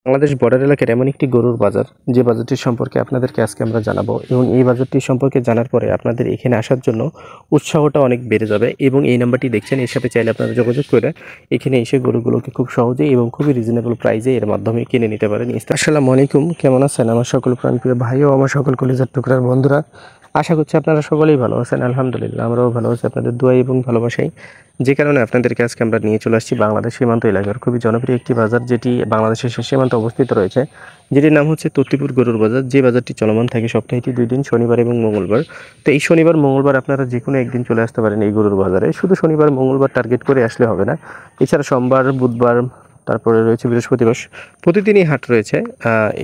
Bangladesh border এলাকার এমন একটি গরুর বাজার, যে বাজারটি সম্পর্কে আপনাদেরকে আজকে আমরা জানাবো এবং এই বাজারটি সম্পর্কে জানার পরে আপনাদের এখানে আসার জন্য উৎসাহটা অনেক বেড়ে যাবে। এবং এই নাম্বারটি দেখছেন, এর সাথে চাইলে আপনারা যোগাযোগ করে এখানে এসে গরুগুলোকে খুব সহজেই এবং খুবই রিজনেবল প্রাইসে এর মাধ্যমে কিনে নিতে পারেন। আসসালামু আলাইকুম, কেমন আছেন আমার সকল প্রাণপ্রিয় ভাই ও আমার সকল কলিজার টুকরার বন্ধুরা? আশা করছি আপনারা সকলেই ভালো আছেন। আলহামদুলিল্লাহ, আমরাও ভালো আছি আপনাদের দোয়া এবং ভালোবাসাই। যে কারণে আপনাদেরকে আজকে আমরা নিয়ে চলে আসছি বাংলাদেশ সীমান্ত এলাকার খুবই জনপ্রিয় একটি বাজার, যেটি বাংলাদেশের শেষ সীমান্তে অবস্থিত রয়েছে, যেটির নাম হচ্ছে তত্তিপুর গরুর বাজার। যে বাজারটি চলমান থাকে সপ্তাহে 2 দিন, শনিবার এবং মঙ্গলবার। তো এই শনিবার মঙ্গলবার আপনারা যে কোনো একদিন চলে আসতে পারেন এই গরুর বাজারে। শুধু শনিবার মঙ্গলবার টার্গেট করে আসলে হবে না, এছাড়া সোমবার, বুধবার, তারপরে রয়েছে বৃহস্পতিবার, প্রতিদিনই হাট রয়েছে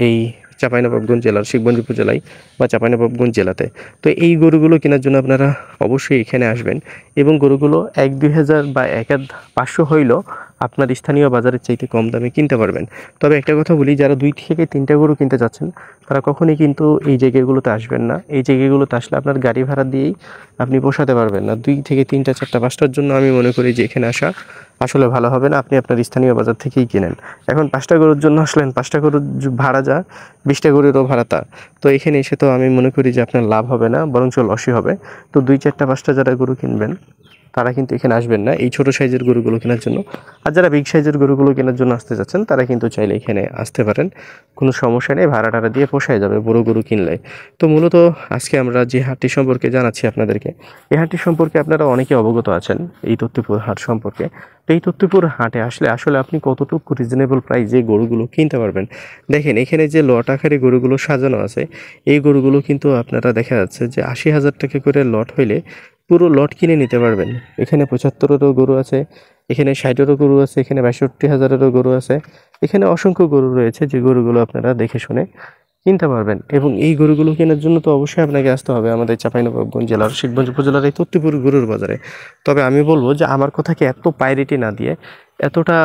এই চাঁপাইনবাবগঞ্জ জেলার শিবগঞ্জ উপজেলায় বা চাঁপাইনবাবগঞ্জ জেলাতে। তো এই গরুগুলো কেনার জন্য আপনারা অবশ্যই এখানে আসবেন এবং গরুগুলো 1-2 হাজার বা 1-500 হইলেও আপনার স্থানীয় বাজারের চাইতে কম দামে কিনতে পারবেন। তবে একটা কথা বলি, যারা 2 থেকে 3টা গরু কিনতে যাচ্ছেন তারা কখনোই কিন্তু এই জায়গাগুলোতে আসবেন না। এই জায়গাগুলোতে আসলে আপনার গাড়ি ভাড়া দিয়েই আপনি পোষাতে পারবেন না। 2 থেকে 3টা 4টা 5টার জন্য আমি মনে করি যে এখানে আসা আসলে ভালো হবে না, আপনি আপনার স্থানীয় বাজার থেকেই কিনেন। এখন 5টা গরুর জন্য আসলেন, 5টা গরুর ভাড়া যা, 20টা গরুরও ভাড়া তা। তো এখানে এসে তো আমি মনে করি যে আপনার লাভ হবে না, বরঞ্চ লসই হবে। তো 2, 4টা 5টা যারা গরু কিনবেন তারা কিন্তু এখানে আসবেন না এই ছোট সাইজের গরুগুলো কেনার জন্য। আর যারা বিগ সাইজের গরুগুলো কেনার জন্য আসতে যাচ্ছেন তারা কিন্তু চাইলে এখানে আসতে পারেন, কোনো সমস্যা নেই, ভাড়া টাড়া দিয়ে পোষায় যাবে বড় গরু কিনলে। তো মূলত আজকে আমরা যে হাটটি সম্পর্কে জানাচ্ছি আপনাদেরকে, এই হাটটি সম্পর্কে আপনারা অনেকে অবগত আছেন, এই তত্ত্বপুর হাট সম্পর্কে। তো এই তত্ত্বপুর হাটে আসলে আপনি কতটুকু রিজনেবল প্রাইসে গরুগুলো কিনতে পারবেন। দেখেন এখানে যে লট আকারে গরুগুলো সাজানো আছে, এই গরুগুলো কিন্তু আপনারা দেখা যাচ্ছে যে 80,000 টাকা করে লট হইলে পুরো লট কিনে নিতে পারবেন। এখানে 75-এরও গরু আছে, এখানে 60-এরও গরু আছে, এখানে 62,000-এরও গরু আছে। এখানে অসংখ্য গরু রয়েছে, যে গরুগুলো আপনারা দেখে শুনে কিনতে পারবেন। এবং এই গরুগুলো কেনার জন্য তো অবশ্যই আপনাকে আসতে হবে আমাদের চাঁপাইনবাবগঞ্জ জেলার শিবগঞ্জ উপজেলার এই তত্ত্বপুর গরুর বাজারে। তবে আমি বলবো যে আমার কথাকে এত প্রায়োরিটি না দিয়ে, এতটা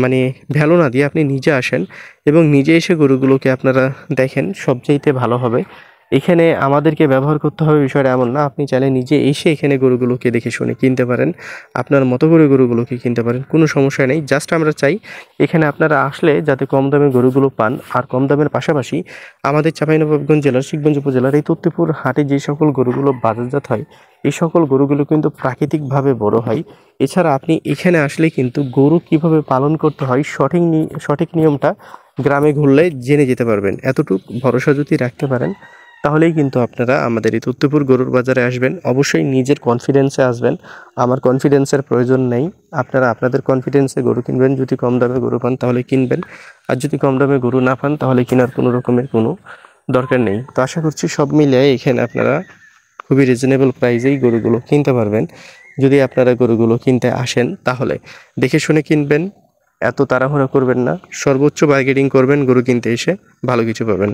মানে ভ্যালু না দিয়ে আপনি নিজে আসেন এবং নিজে এসে গরুগুলোকে আপনারা দেখেন, সবচাইতে ভালো হবে। এখানে আমাদেরকে ব্যবহার করতে হবে বিষয়টা এমন না, আপনি চাইলে নিজে এসে এখানে গরুগুলোকে দেখে শুনে কিনতে পারেন, আপনার মতো করে গরুগুলোকে কিনতে পারেন, কোনো সমস্যা নেই। জাস্ট আমরা চাই এখানে আপনারা আসলে যাতে কম দামে গরুগুলো পান, আর কম দামের পাশাপাশি আমাদের চাঁপাইনবাবগঞ্জ জেলার শিবগঞ্জ উপজেলার এই তত্ত্বপুর হাটে যে সকল গরুগুলো বাজারজাত হয়, এই সকল গরুগুলো কিন্তু প্রাকৃতিকভাবে বড় হয়। এছাড়া আপনি এখানে আসলে কিন্তু গরু কিভাবে পালন করতে হয় সঠিক নিয়মটা গ্রামে ঘুরলে জেনে যেতে পারবেন। এতটুকু ভরসা যদি রাখতে পারেন তাহলেই কিন্তু আপনারা আমাদের এই তত্ত্বপুর গরুর বাজারে আসবেন। অবশ্যই নিজের কনফিডেন্সে আসবেন, আমার কনফিডেন্সের প্রয়োজন নেই। আপনারা আপনাদের কনফিডেন্সে গরু কিনবেন, যদি কম দামে গরু পান তাহলে কিনবেন, আর যদি কম দামে গরু না পান তাহলে কেনার কোনো রকমের কোনো দরকার নেই। তো আশা করছি সব মিলিয়ে এখানে আপনারা খুবই রিজনেবল প্রাইসেই গরুগুলো কিনতে পারবেন। যদি আপনারা গরুগুলো কিনতে আসেন তাহলে দেখে শুনে কিনবেন, এত তাড়াহুড়া করবেন না, সর্বোচ্চ বার্গেনিং করবেন, গরু কিনতে এসে ভালো কিছু পাবেন।